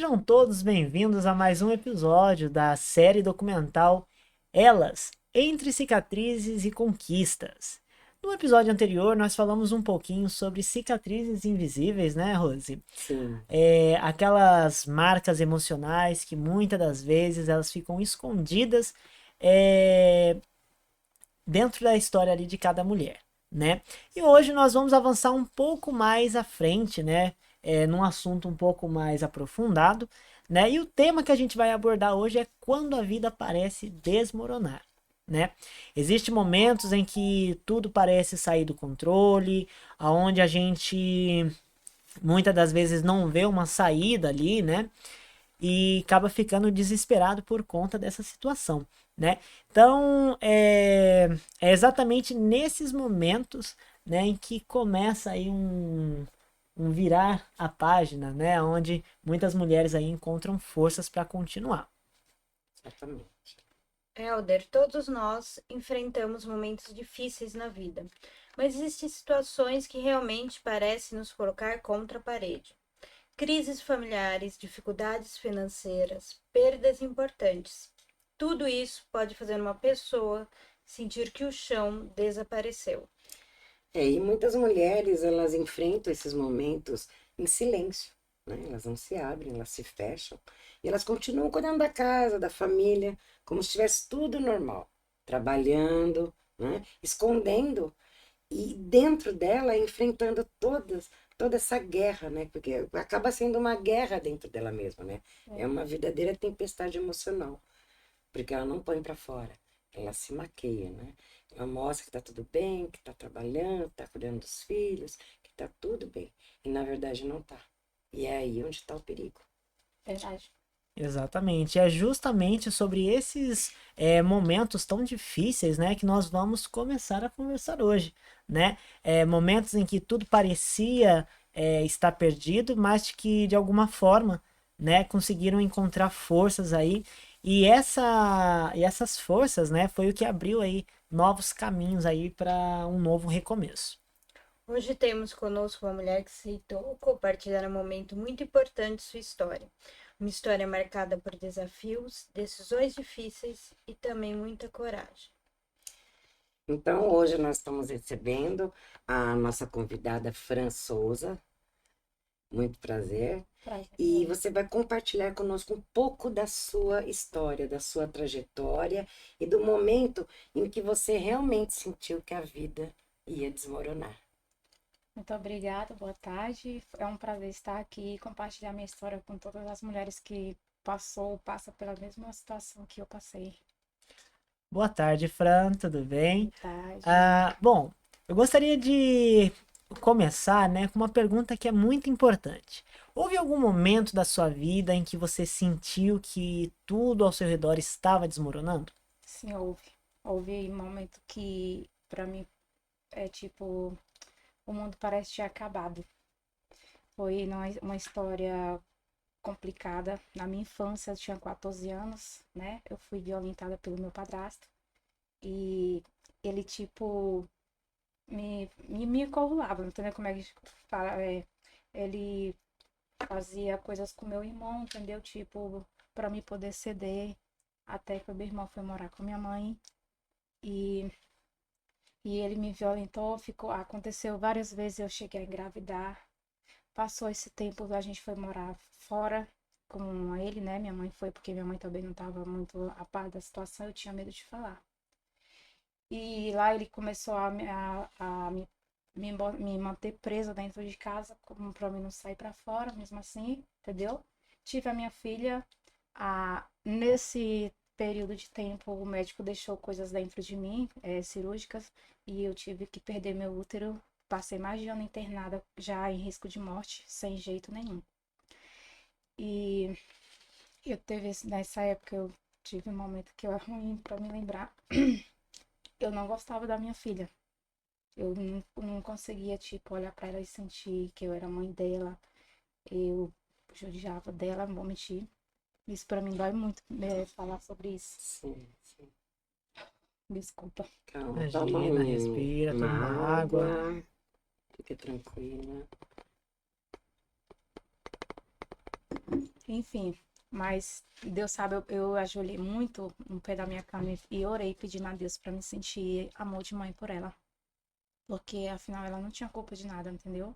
Sejam todos bem-vindos a mais um episódio da série documental Elas, Entre Cicatrizes e Conquistas. No episódio anterior, nós falamos um pouquinho sobre cicatrizes invisíveis, né, Rose? Sim, Aquelas marcas emocionais que muitas das vezes elas ficam escondidas é, dentro da história ali de cada mulher, né? E hoje nós vamos avançar um pouco mais à frente, né? Num assunto um pouco mais aprofundado, né? E o tema que a gente vai abordar hoje é quando a vida parece desmoronar, né? Existem momentos em que tudo parece sair do controle, aonde a gente muitas das vezes não vê uma saída ali, né? E acaba ficando desesperado por conta dessa situação, né? Então, é exatamente nesses momentos, né, em que começa aí um virar a página, né, onde muitas mulheres aí encontram forças para continuar. exatamente. Helder, todos nós enfrentamos momentos difíceis na vida, mas existem situações que realmente parecem nos colocar contra a parede. Crises familiares, dificuldades financeiras, perdas importantes. Tudo isso pode fazer uma pessoa sentir que o chão desapareceu. E muitas mulheres, elas enfrentam esses momentos em silêncio, né? Elas não se abrem, elas se fecham. E elas continuam cuidando da casa, da família, como se estivesse tudo normal. Trabalhando, né? Escondendo. E dentro dela, enfrentando toda essa guerra, né? Porque acaba sendo uma guerra dentro dela mesma, né? É uma verdadeira tempestade emocional. Porque ela não põe para fora, ela se maqueia, né? Ela mostra que tá tudo bem, que tá trabalhando, tá cuidando dos filhos, que tá tudo bem. E na verdade não tá. E é aí onde tá o perigo. Verdade. Exatamente, é justamente sobre esses momentos tão difíceis, né, que nós vamos começar a conversar hoje, né? Momentos em que tudo parecia estar perdido, mas que de alguma forma, né, conseguiram encontrar forças aí e essas forças, né, foi o que abriu aí novos caminhos aí para um novo recomeço. Hoje temos conosco uma mulher que aceitou compartilhar um momento muito importante de sua história. Uma história marcada por desafios, decisões difíceis e também muita coragem. Então hoje nós estamos recebendo a nossa convidada Fran Souza, muito prazer. E Prazer. você vai compartilhar conosco um pouco da sua história, da sua trajetória e do momento em que você realmente sentiu que a vida ia desmoronar. Muito obrigada, boa tarde. É um prazer estar aqui e compartilhar minha história com todas as mulheres que passa pela mesma situação que eu passei. Boa tarde, Fran, tudo bem? Boa tarde. Bom, eu gostaria de começar, né, com uma pergunta que é muito importante. Houve algum momento da sua vida em que você sentiu que tudo ao seu redor estava desmoronando? Sim, houve um momento que para mim é tipo, o mundo parece ter acabado. Foi uma história complicada. Na minha infância, eu tinha 14 anos, né? Eu fui violentada pelo meu padrasto e ele tipo me encurralava, não entendeu como é que fala? Ele fazia coisas com meu irmão, entendeu? Tipo, para me poder ceder, até que o meu irmão foi morar com minha mãe e, e ele me violentou, aconteceu várias vezes, eu cheguei a engravidar. Passou esse tempo, a gente foi morar fora com ele, né? Minha mãe foi, porque minha mãe também não estava muito a par da situação, eu tinha medo de falar. E lá ele começou me manter presa dentro de casa, como para mim não sair para fora, mesmo assim, entendeu? Tive a minha filha, nesse período de tempo o médico deixou coisas dentro de mim, cirúrgicas, e eu tive que perder meu útero. Passei mais de ano internada, já em risco de morte, sem jeito nenhum. E nessa época eu tive um momento que eu era ruim para me lembrar. Eu não gostava da minha filha. Eu não conseguia, tipo, olhar pra ela e sentir que eu era mãe dela. Eu judiava dela, não vou mentir. Isso pra mim dói muito, falar sobre isso. Sim, sim. Desculpa. Calma, toma Imagina, respira, uma toma uma água. água, fica tranquila. Enfim, mas Deus sabe, eu ajoelhei muito no pé da minha cama e orei pedindo a Deus pra me sentir amor de mãe por ela. Porque afinal ela não tinha culpa de nada, entendeu?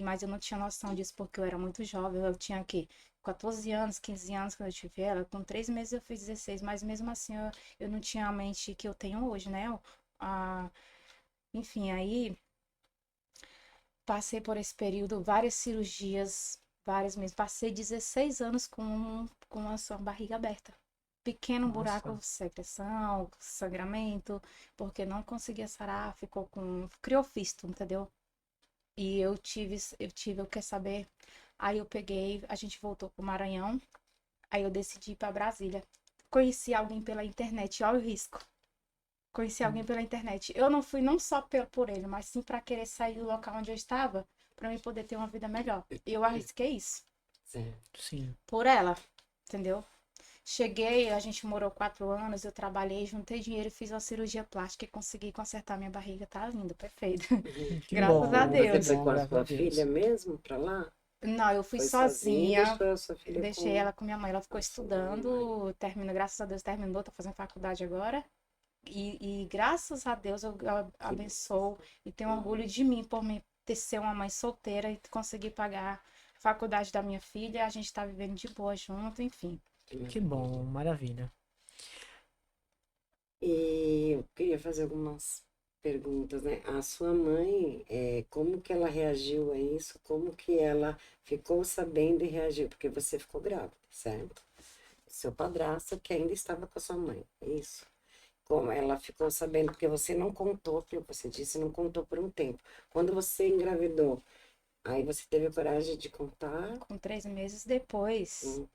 Mas eu não tinha noção disso porque eu era muito jovem. Eu tinha aqui 14 anos, 15 anos quando eu tive ela. Com 3 meses eu fiz 16, mas mesmo assim eu não tinha a mente que eu tenho hoje, né? A, enfim, aí passei por esse período, várias cirurgias, vários meses. Passei 16 anos com a sua barriga aberta. Pequeno buraco, Nossa, secreção, sangramento, porque não conseguia sarar, ficou com criofisto, entendeu? E eu quer saber? Aí eu peguei, a gente voltou pro Maranhão, aí eu decidi ir pra Brasília. Conheci alguém pela internet, olha o risco. Conheci alguém pela internet. Eu não fui não só por ele, mas sim para querer sair do local onde eu estava, para mim poder ter uma vida melhor. Eu arrisquei isso Certo. sim. por ela, entendeu? Cheguei, a gente morou 4 anos, eu trabalhei, juntei dinheiro e fiz uma cirurgia plástica e consegui consertar minha barriga. Tá lindo, perfeito. Que Graças a bom, que Você Deus. foi bom, com a graças a sua Deus. filha mesmo pra lá? Não, eu fui Foi sozinha e sozinha, deixou a sua filha deixei com ela com minha mãe. Ela ficou a sua mãe. estudando, terminou, graças a Deus terminou, tá fazendo faculdade agora. E graças a Deus eu Que abençoo e tenho orgulho de mim por me ter ser uma mãe solteira e conseguir pagar a faculdade da minha filha. A gente tá vivendo de boa junto, enfim. Que maravilha. bom, maravilha. E eu queria fazer algumas perguntas, né? A sua mãe, como que ela reagiu a isso? Como que ela ficou sabendo e reagiu? Porque você ficou grávida, certo? Seu padrasto que ainda estava com a sua mãe, é isso? Como ela ficou sabendo, porque você não contou, pelo que você disse, não contou por um tempo. Quando você engravidou, aí você teve a coragem de contar? Com 3 meses depois, Hum,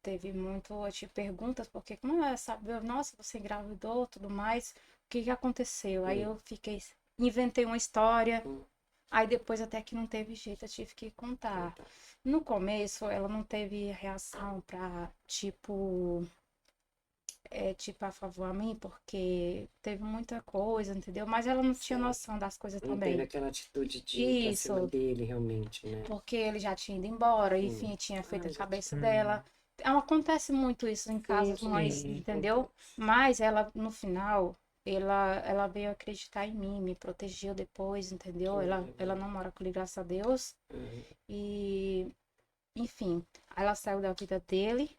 teve muito tipo, perguntas, porque como ela sabe, nossa, você engravidou, tudo mais, o que que aconteceu? Aí hum, eu fiquei, inventei uma história. hum, Aí depois até que não teve jeito, eu tive que contar. contar. No começo, ela não teve reação pra, tipo, a favor a mim, porque teve muita coisa, entendeu? Mas ela não tinha Certo. noção das coisas Não teve também. aquela atitude de ir pra cima Isso, dele, realmente, né? porque ele já tinha ido embora, Hum. enfim, tinha feito Ah, a já tinha. cabeça Hum, dela. Acontece muito isso em Sim, casas, acontece, mas, sim, entendeu? acontece. Mas ela, no final, ela veio acreditar em mim, me protegeu depois, Que entendeu? Ela maravilha. não mora comigo, graças a Deus. Uhum. E enfim, ela saiu da vida dele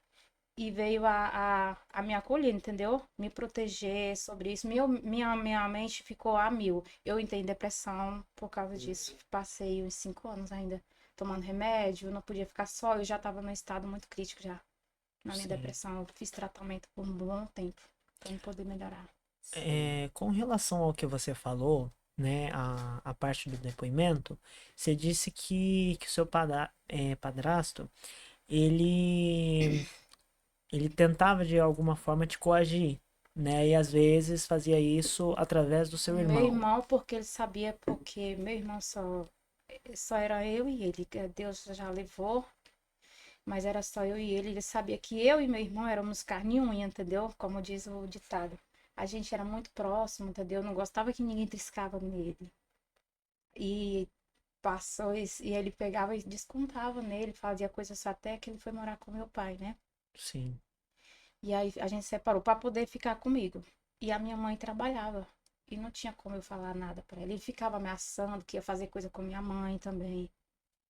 e veio a me acolher, entendeu? Me proteger sobre isso. Minha mente ficou a mil. Eu entrei em depressão por causa disso. Passei uns 5 anos ainda tomando remédio, não podia ficar só. Eu já estava num estado muito crítico já. Na minha sim. depressão, eu fiz tratamento por um bom tempo para me poder melhorar. Sim. Com relação ao que você falou, né, a parte do depoimento, você disse que o seu padrasto, ele, ele tentava de alguma forma te coagir, né, e às vezes fazia isso através do seu Meu irmão. irmão, porque ele sabia, porque meu irmão só era eu e ele, que Deus já levou. Mas era só eu e ele. Ele sabia que eu e meu irmão éramos carne e unha, entendeu? Como diz o ditado. A gente era muito próximo, entendeu? Não gostava que ninguém triscava nele. E passou isso, e ele pegava e descontava nele, fazia coisas até que ele foi morar com meu pai, né? Sim, E aí a gente separou para poder ficar comigo. E a minha mãe trabalhava. E não tinha como eu falar nada para ele. Ele ficava ameaçando que ia fazer coisa com minha mãe também,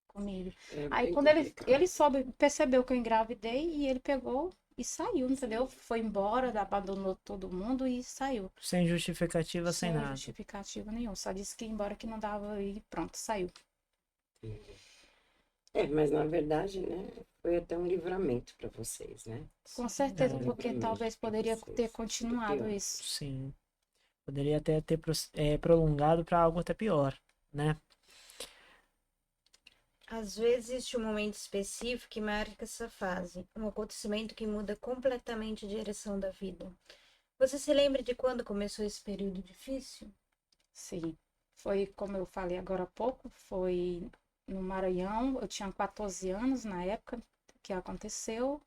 comigo. É Aí bem quando ele, complicado. ele soube, percebeu que eu engravidei e ele pegou e saiu, entendeu? Foi embora, abandonou todo mundo e saiu. sem justificativa, sem Sem nada. justificativa nenhuma. Só disse que ia embora que não dava e pronto, saiu. Mas na verdade, né, foi até um livramento para vocês, né? Com Foi certeza, um É, porque livramento talvez para poderia ter vocês do continuado pior. isso. sim. Poderia até ter prolongado para algo até pior, né? Às vezes existe um momento específico que marca essa fase, um acontecimento que muda completamente a direção da vida. Você se lembra de quando começou esse período difícil? Sim. Foi como eu falei agora há pouco, foi no Maranhão. Eu tinha 14 anos na época que aconteceu.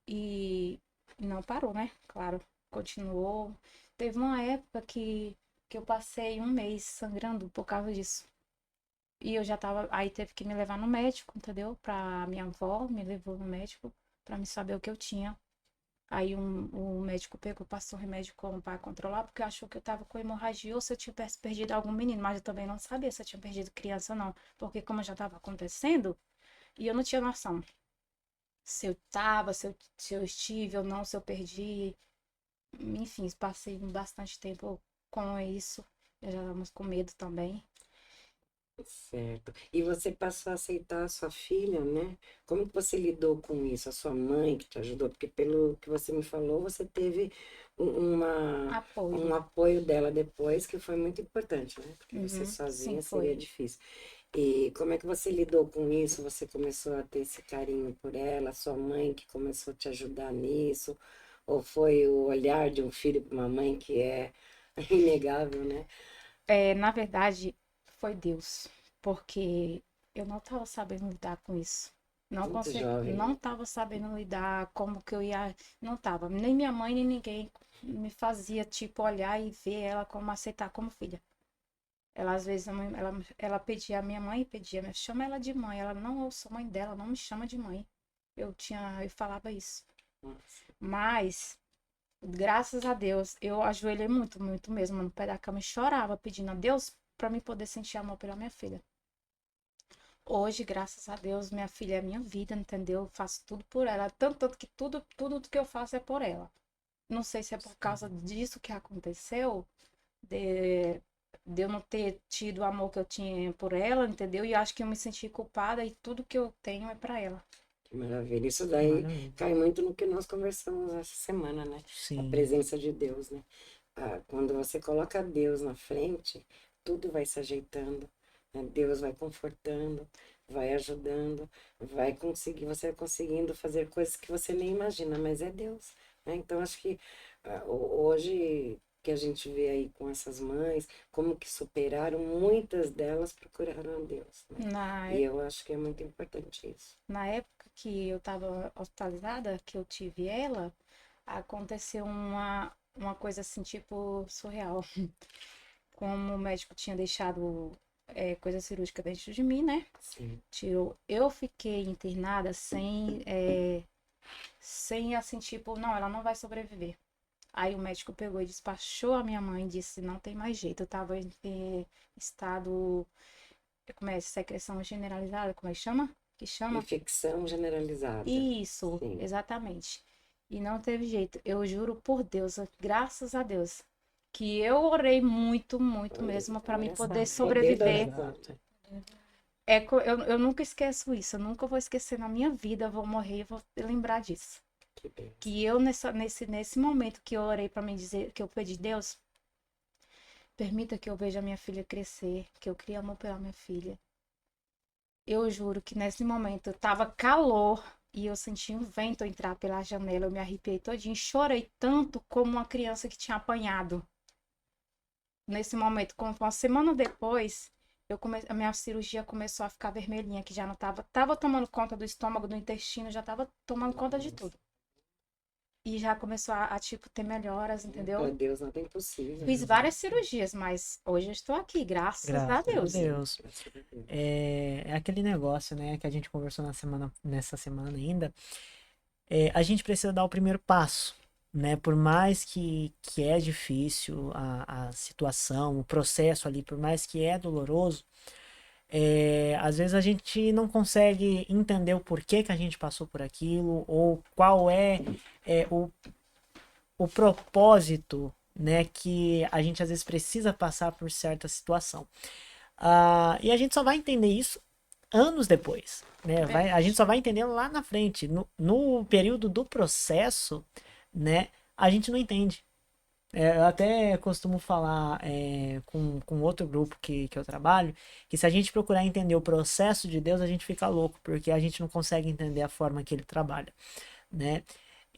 E não parou, né? Claro, continuou. Teve uma época que eu passei um mês sangrando por causa disso. E eu já tava, aí teve que me levar no médico, entendeu? Pra minha avó me levou no médico pra me saber o que eu tinha. Aí o médico pegou, passou remédio para controlar, porque achou que eu tava com hemorragia ou se eu tivesse perdido algum menino, mas eu também não sabia se eu tinha perdido criança ou não, porque como já tava acontecendo, e eu não tinha noção se eu tava, se eu estive ou não, se eu perdi. Enfim, passei bastante tempo com isso. Já estávamos com medo também. Certo. E você passou a aceitar a sua filha, né? Como que você lidou com isso? A sua mãe que te ajudou? Porque pelo que você me falou, você teve um Apoio. apoio dela depois, que foi muito importante, né? Porque você Uhum, sim, sozinha seria foi. difícil. E como é que você lidou com isso? Você começou a ter esse carinho por ela? Sua mãe que começou a te ajudar nisso? Ou foi o olhar de um filho para uma mãe que é inegável, né? É, na verdade, foi Deus, porque eu não estava sabendo lidar com isso. Muito jovem, Não né? estava sabendo lidar como que eu ia, não estava. Nem minha mãe, nem ninguém me fazia, tipo, olhar e ver ela como aceitar como filha. Ela, às vezes, ela pedia a minha mãe, pedia, chama ela de mãe. Ela, não, eu sou mãe dela, não me chama de mãe. Eu falava isso. Nossa, Mas graças a Deus, eu ajoelhei muito, muito mesmo no pé da cama e chorava pedindo a Deus para mim poder sentir amor pela minha filha. Hoje, graças a Deus, minha filha é minha vida, entendeu? Eu faço tudo por ela, tanto que tudo que eu faço é por ela. Não sei se é por causa disso que aconteceu, de, de eu não ter tido o amor que eu tinha por ela, entendeu? E eu acho que eu me senti culpada e tudo que eu tenho é para ela. que maravilha. Isso Que daí maravilha. cai muito no que nós conversamos essa semana, né? A Sim. presença de Deus, né? Ah, quando você coloca Deus na frente, tudo vai se ajeitando, né? Deus vai confortando, vai ajudando, vai conseguir, você vai conseguindo fazer coisas que você nem imagina, mas é Deus, né? Então acho que hoje que a gente vê aí com essas mães, como que superaram, muitas delas procuraram a Deus, né? Na, E eu acho que é muito importante isso. na época que eu estava hospitalizada, que eu tive ela, aconteceu uma coisa assim, tipo, surreal. Como o médico tinha deixado coisa cirúrgica dentro de mim, né? Sim. Tirou. Eu fiquei internada sem assim, tipo, não, ela não vai sobreviver. Aí o médico pegou e despachou a minha mãe e disse, não tem mais jeito. Eu tava em estado, como é, secreção generalizada, como é que chama? Que chama? Infecção generalizada. Isso, Sim. exatamente. E não teve jeito. Eu juro por Deus, graças a Deus, que eu orei muito, muito mesmo para me poder Oração. Poder da sobreviver. oração. Exato. Eu nunca esqueço isso, eu nunca vou esquecer na minha vida, eu vou morrer e vou lembrar disso. Que bênção. Que eu, nesse momento que eu orei para me dizer, que eu pedi, Deus, permita que eu veja a minha filha crescer, que eu crie amor pela minha filha. Eu juro que nesse momento tava calor e eu senti um vento entrar pela janela, eu me arrepiei todinho, chorei tanto como uma criança que tinha apanhado. Nesse momento, como uma semana depois, a minha cirurgia começou a ficar vermelhinha, que já não tava tomando conta do estômago, do intestino, já tava tomando conta de tudo. E já começou tipo, ter melhoras, Para entendeu? Deus nada é impossível. Fiz várias cirurgias, mas hoje eu estou aqui, graças a Graças a Deus. Deus. Graças a Deus. É aquele negócio, né, que a gente conversou nessa semana ainda. A gente precisa dar o primeiro passo, né? Por mais que é difícil a situação, o processo ali, por mais que é doloroso, às vezes a gente não consegue entender o porquê que a gente passou por aquilo, ou qual o propósito, né, que a gente às vezes precisa passar por certa situação. E a gente só vai entender isso anos depois, né? A gente Verdade. só vai entender lá na frente. No período do processo, né? A gente não entende. Eu até costumo falar com outro grupo que eu trabalho, que se a gente procurar entender o processo de Deus, a gente fica louco, porque a gente não consegue entender a forma que ele trabalha, né?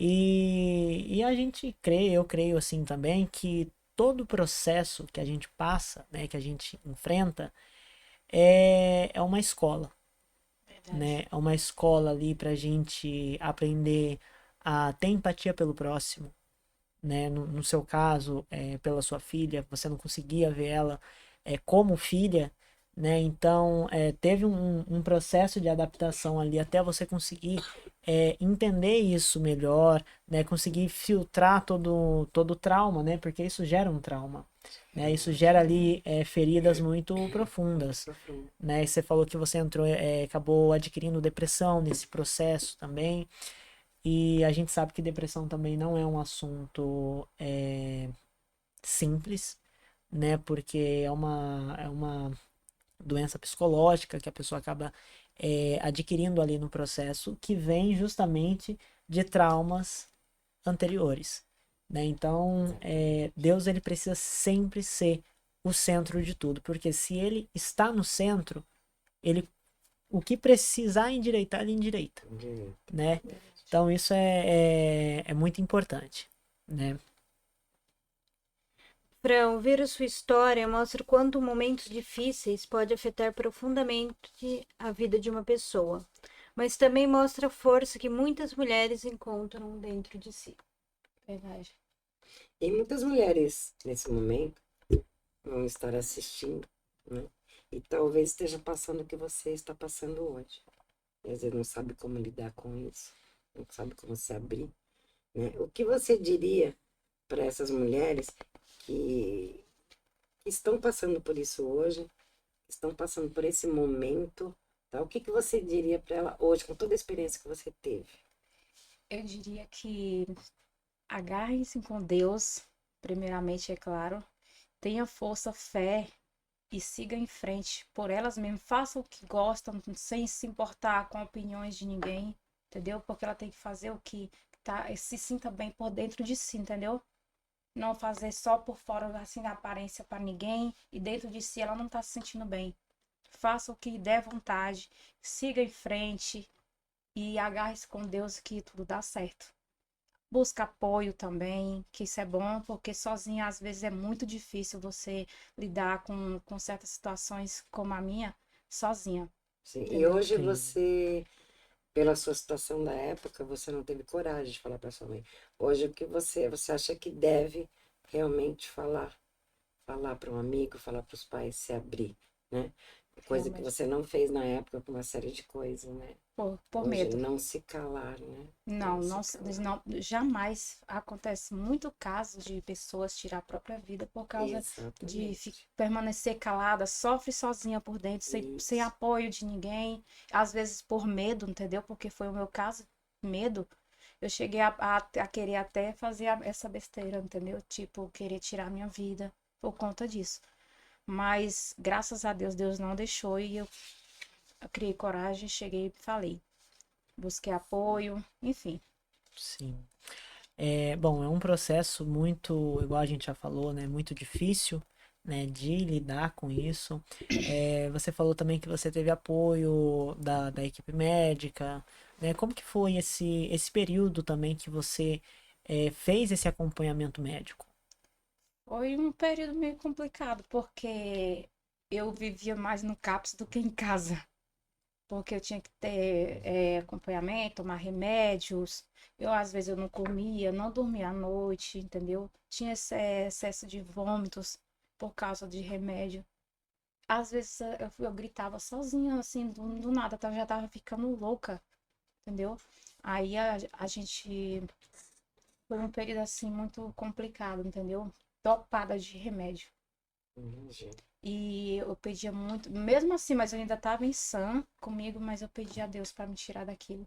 E a gente crê, eu creio assim também, que todo o processo que a gente passa, né, que a gente enfrenta, é uma escola, Verdade. né? É uma escola ali pra gente aprender a ter empatia pelo próximo, né? No seu caso, pela sua filha, você não conseguia ver ela como filha, né? Então, teve um processo de adaptação ali até você conseguir entender isso melhor, né? Conseguir filtrar todo o trauma, né? Porque isso gera um trauma, né? Isso gera ali feridas muito profundas, Profundo. né? E você falou que você entrou, acabou adquirindo depressão nesse processo também. E a gente sabe que depressão também não é um assunto simples, né? Porque é uma doença psicológica que a pessoa acaba adquirindo ali no processo, que vem justamente de traumas anteriores, né? Então, Deus ele precisa sempre ser o centro de tudo, porque se ele está no centro, ele o que precisar endireitar, ele endireita, Direito. né? Então isso é muito importante, né? Fran, ouvir a sua história mostra quanto momentos difíceis pode afetar profundamente a vida de uma pessoa, mas também mostra a força que muitas mulheres encontram dentro de si. Verdade. E muitas mulheres, nesse momento, vão estar assistindo, né? E talvez esteja passando o que você está passando hoje. E às vezes não sabe como lidar com isso, não sabe como se abrir, né? O que você diria para essas mulheres que estão passando por isso hoje, estão passando por esse momento, tá? O que você diria para ela hoje, com toda a experiência que você teve? Eu diria que agarrem-se com Deus, primeiramente, é claro. Tenha força, fé e siga em frente por elas mesmas. Faça o que gostam, sem se importar com opiniões de ninguém, entendeu? Porque ela tem que fazer o que se sinta bem por dentro de si, entendeu? Não fazer só por fora, assim, da aparência para ninguém e dentro de si ela não tá se sentindo bem. Faça o que der vontade, siga em frente e agarre-se com Deus que tudo dá certo. Busca apoio também, que isso é bom, porque sozinha às vezes é muito difícil você lidar com certas situações como a minha, sozinha, Sim. E entendeu? hoje Sim. você, pela sua situação da época, você não teve coragem de falar para sua mãe. Hoje o que você acha que deve realmente falar? Falar para um amigo, falar para os pais, se abrir, né? Coisa que Realmente. você não fez na época com uma série de coisas, né? Por Hoje, medo. não se calar, né? Não, Não se não, calar. não, jamais acontece muito caso de pessoas tirar a própria vida por causa de Exatamente. permanecer calada, sofre sozinha por dentro, sem Isso. apoio de ninguém, às vezes por medo, entendeu? Porque foi o meu caso, medo. Eu cheguei a querer até fazer essa besteira, entendeu? Tipo, querer tirar minha vida por conta disso. Mas, graças a Deus, Deus não deixou e eu criei coragem, cheguei e falei. Busquei apoio, enfim. Sim. Bom, é um processo muito, igual a gente já falou, né? Muito difícil, né? De lidar com isso. Você falou também que você teve apoio da equipe médica, né? Como que foi esse período também que você fez esse acompanhamento médico? Foi um período meio complicado, porque eu vivia mais no CAPS do que em casa. Porque eu tinha que ter acompanhamento, tomar remédios. Às vezes, eu não comia, não dormia à noite, entendeu? Tinha esse excesso de vômitos por causa de remédio. Às vezes, eu gritava sozinha, assim, do nada, já tava ficando louca, entendeu? Aí a gente. Foi um período, assim, muito complicado, entendeu? Topada de remédio. Imagina. E eu pedia muito, mesmo assim, mas eu ainda estava em sã comigo, mas eu pedi a Deus para me tirar daquilo,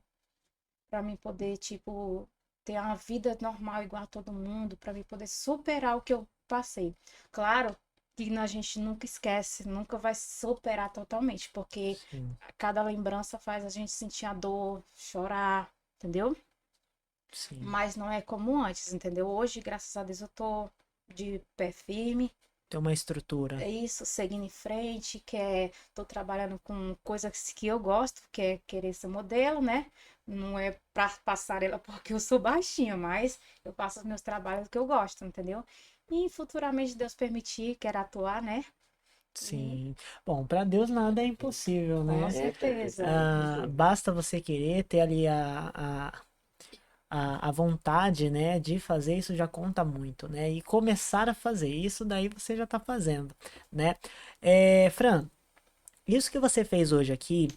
para mim poder, tipo, ter uma vida normal igual a todo mundo, para mim poder superar o que eu passei. Claro que a gente nunca esquece, nunca vai superar totalmente, porque Sim, cada lembrança faz a gente sentir a dor, chorar, entendeu? sim. Mas não é como antes, entendeu? Hoje, graças a Deus, eu tô de pé firme. Tem uma estrutura. É isso, seguindo em frente, tô trabalhando com coisas que eu gosto, que é querer ser modelo, né? Não é pra passarela porque eu sou baixinha, mas eu faço os meus trabalhos que eu gosto, entendeu? E futuramente, Deus permitir, quero atuar, né? E Sim. Bom, para Deus nada é impossível, com né? É, para Deus nada certeza. é impossível. Basta você querer ter ali a vontade, né, de fazer isso já conta muito, né? E começar a fazer isso, daí você já tá fazendo, né? Fran, isso que você fez hoje aqui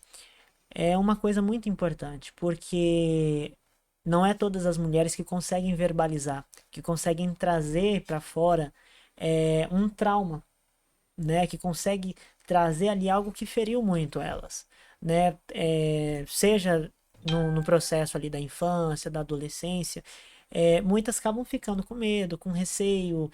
é uma coisa muito importante, porque não é todas as mulheres que conseguem verbalizar, que conseguem trazer para fora um trauma, né? Que consegue trazer ali algo que feriu muito elas, né? Seja no processo ali da infância, da adolescência, muitas acabam ficando com medo, com receio,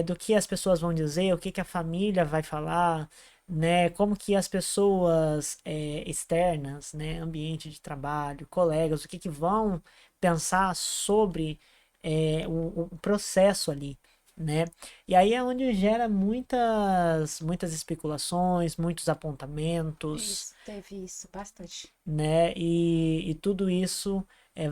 do que as pessoas vão dizer, o que que a família vai falar, né? Como que as pessoas externas, né? Ambiente de trabalho, colegas, o que que vão pensar sobre o processo ali, né? E aí é onde gera muitas especulações, muitos apontamentos, Isso, teve isso bastante. né? E tudo isso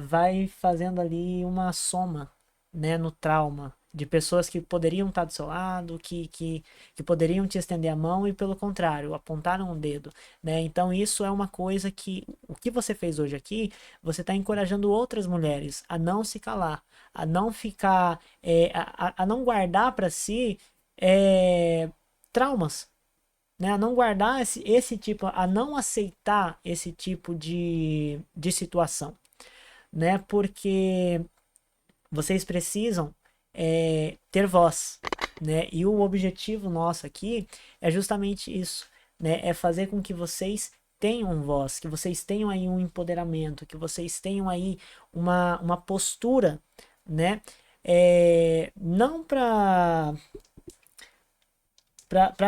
vai fazendo ali uma soma, né, no trauma de pessoas que poderiam estar do seu lado, que poderiam te estender a mão e pelo contrário, apontaram o dedo, né? Então isso é uma coisa que o que você fez hoje aqui, você está encorajando outras mulheres a não se calar, a não ficar, a não guardar para si traumas, né? A não guardar esse tipo, a não aceitar esse tipo de situação, né? Porque vocês precisam ter voz, né? E o objetivo nosso aqui é justamente isso, né? É fazer com que vocês tenham voz, que vocês tenham aí um empoderamento, que vocês tenham aí uma postura, né? Não para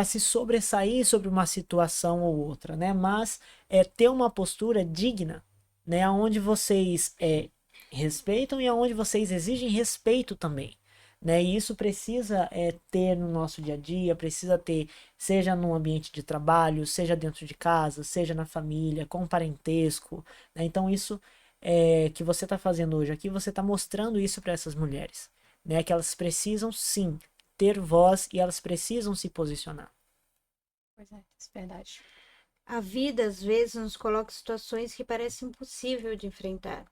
se sobressair sobre uma situação ou outra, né? Mas ter uma postura digna, né? Onde vocês respeitam e aonde vocês exigem respeito também, né? E isso precisa ter no nosso dia a dia, precisa ter, seja no ambiente de trabalho, seja dentro de casa, seja na família, com parentesco, né? Então isso que você está fazendo hoje aqui, você está mostrando isso para essas mulheres, né? Que elas precisam sim ter voz e elas precisam se posicionar. Pois é, isso é verdade. A vida, às vezes, nos coloca em situações que parecem impossível de enfrentar.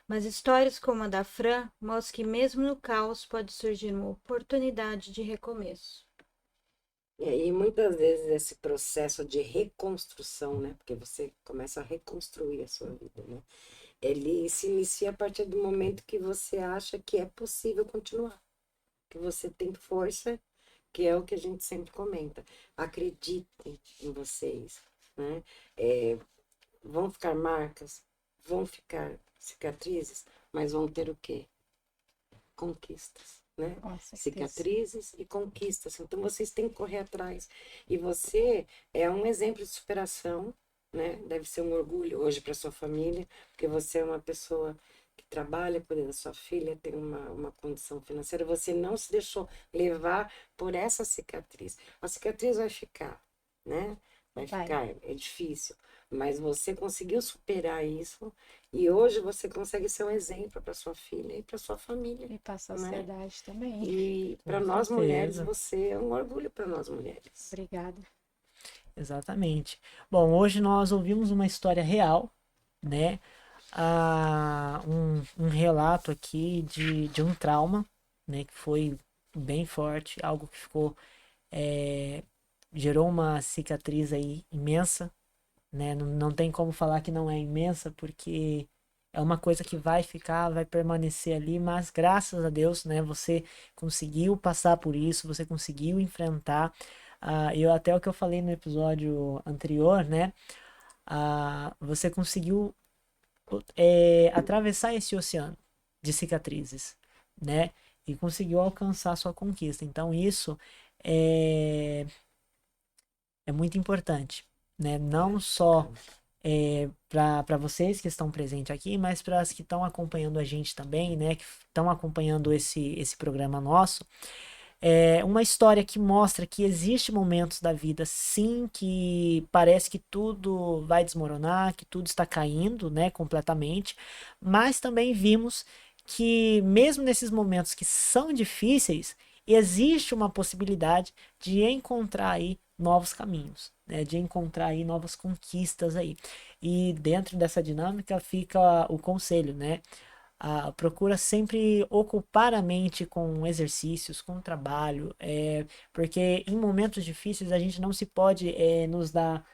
Mas histórias como a da Fran mostram que mesmo no caos pode surgir uma oportunidade de recomeço. E aí, muitas vezes, esse processo de reconstrução, né? Porque você começa a reconstruir a sua vida, né? Ele se inicia a partir do momento que você acha que é possível continuar, que você tem força, que é o que a gente sempre comenta. Acreditem em vocês, né? Vão ficar marcas, vão ficar cicatrizes, mas vão ter o quê? Conquistas, né? Com certeza. Cicatrizes e conquistas. Então vocês têm que correr atrás. E você é um exemplo de superação, né? Deve ser um orgulho hoje para sua família, porque você é uma pessoa que trabalha, cuida da sua filha, tem uma condição financeira. Você não se deixou levar por essa cicatriz. A cicatriz vai ficar, né? Vai ficar, é difícil, mas você conseguiu superar isso e hoje você consegue ser um exemplo para sua filha e para sua família. E para a né? sociedade também. E para Com nós mulheres, certeza. você é um orgulho para nós mulheres. Obrigada. Exatamente. Bom, hoje nós ouvimos uma história real, né? Um relato aqui de um trauma, né? Que foi bem forte, algo que ficou, gerou uma cicatriz aí imensa, né? Não tem como falar que não é imensa, porque é uma coisa que vai ficar, vai permanecer ali, mas graças a Deus, né? Você conseguiu passar por isso, você conseguiu enfrentar. Eu até o que eu falei no episódio anterior, né? Você conseguiu atravessar esse oceano de cicatrizes, né? E conseguiu alcançar sua conquista. Então isso é, é muito importante, né? Não só para vocês que estão presentes aqui, mas para as que estão acompanhando a gente também, né? Que estão acompanhando esse programa nosso. É uma história que mostra que existe momentos da vida, sim, que parece que tudo vai desmoronar, que tudo está caindo, né, completamente, mas também vimos que mesmo nesses momentos que são difíceis, existe uma possibilidade de encontrar aí novos caminhos, né, de encontrar aí novas conquistas aí. E dentro dessa dinâmica fica o conselho, né? Procura sempre ocupar a mente com exercícios, com trabalho, porque em momentos difíceis a gente não se pode nos dar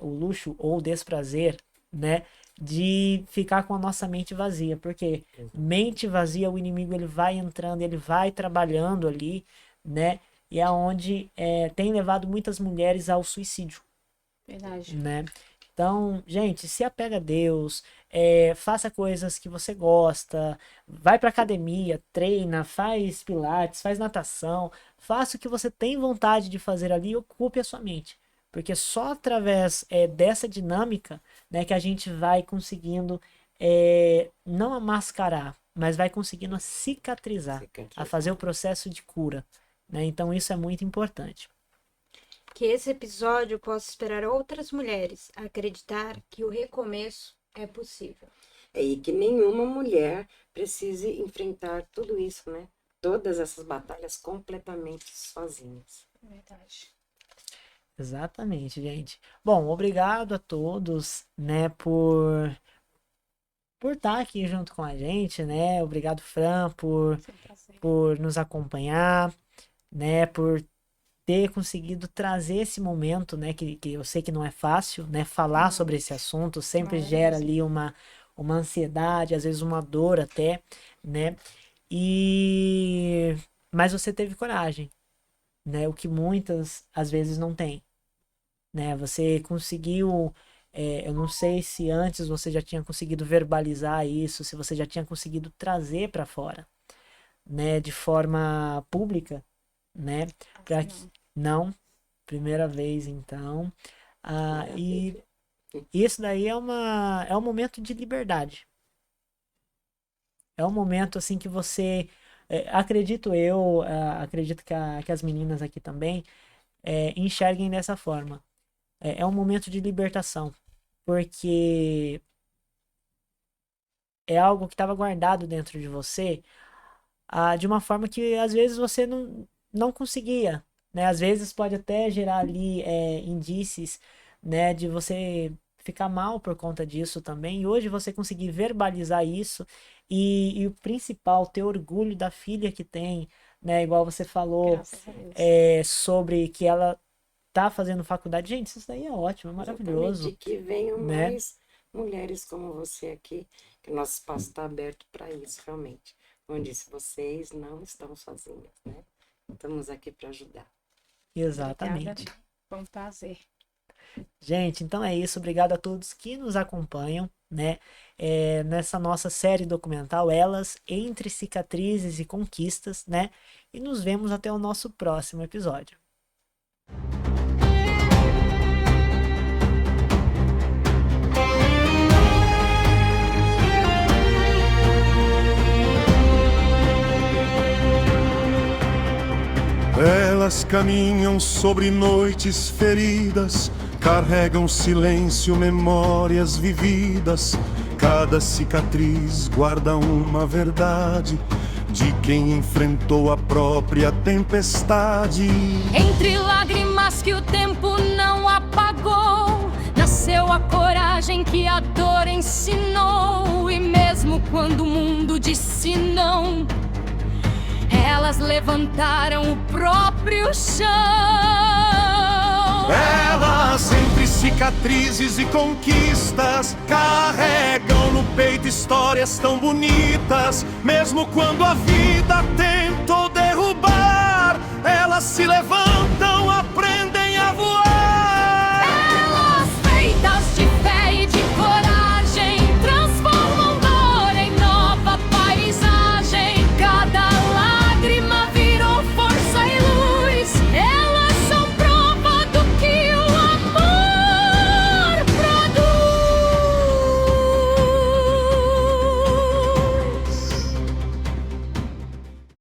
o luxo ou o desprazer, né, de ficar com a nossa mente vazia, porque mente vazia, o inimigo ele vai entrando, ele vai trabalhando ali, né, e é onde tem levado muitas mulheres ao suicídio, Verdade. né? Então, gente, se apega a Deus, faça coisas que você gosta, vai pra academia, treina, faz pilates, faz natação, faça o que você tem vontade de fazer ali e ocupe a sua mente. Porque só através dessa dinâmica, né, que a gente vai conseguindo não a mascarar, mas vai conseguindo a cicatrizar, a fazer o processo de cura, né? Então isso é muito importante. Que esse episódio possa inspirar outras mulheres a acreditar que o recomeço é possível. E que nenhuma mulher precise enfrentar tudo isso, né? Todas essas batalhas completamente sozinhas. Verdade. Exatamente, gente. Bom, obrigado a todos, né, por estar aqui junto com a gente, né? Obrigado, Fran, Foi um prazer. por nos acompanhar, né, por ter conseguido trazer esse momento, né, que eu sei que não é fácil, né, falar sobre esse assunto sempre Não é gera mesmo. ali uma ansiedade, às vezes uma dor até, né? Mas você teve coragem, né? O que muitas às vezes não tem, né? Você conseguiu, eu não sei se antes você já tinha conseguido verbalizar isso, se você já tinha conseguido trazer para fora, né, de forma pública, né? Para Assim, não, primeira vez então. E Maravilha. isso daí é um momento de liberdade. É um momento assim que você, acredito eu, acredito que as meninas aqui também enxerguem dessa forma. É um momento de libertação, porque é algo que estava guardado dentro de você, de uma forma que às vezes você não conseguia, né? Às vezes pode até gerar ali indícios, né, de você ficar mal por conta disso também. E hoje você conseguir verbalizar isso e o principal, ter orgulho da filha que tem, né? Igual você falou graças a Deus. sobre que ela tá fazendo faculdade. Gente, isso daí é ótimo, é Exatamente. maravilhoso, E que venham né? mais mulheres como você aqui, que o nosso espaço está aberto para isso, realmente. Como eu disse, vocês não estão sozinhas, né? Estamos aqui para ajudar. Exatamente. Obrigada. Foi um prazer. Gente, então é isso. Obrigado a todos que nos acompanham, né? Nessa nossa série documental, Elas Entre Cicatrizes e Conquistas, né? E nos vemos até o nosso próximo episódio. Elas caminham sobre noites feridas, carregam silêncio, memórias vividas. Cada cicatriz guarda uma verdade de quem enfrentou a própria tempestade. Entre lágrimas que o tempo não apagou, nasceu a coragem que a dor ensinou. E mesmo quando o mundo disse não, elas levantaram o próprio chão. Elas, entre cicatrizes e conquistas, carregam no peito histórias tão bonitas. Mesmo quando a vida tentou derrubar, elas se levantam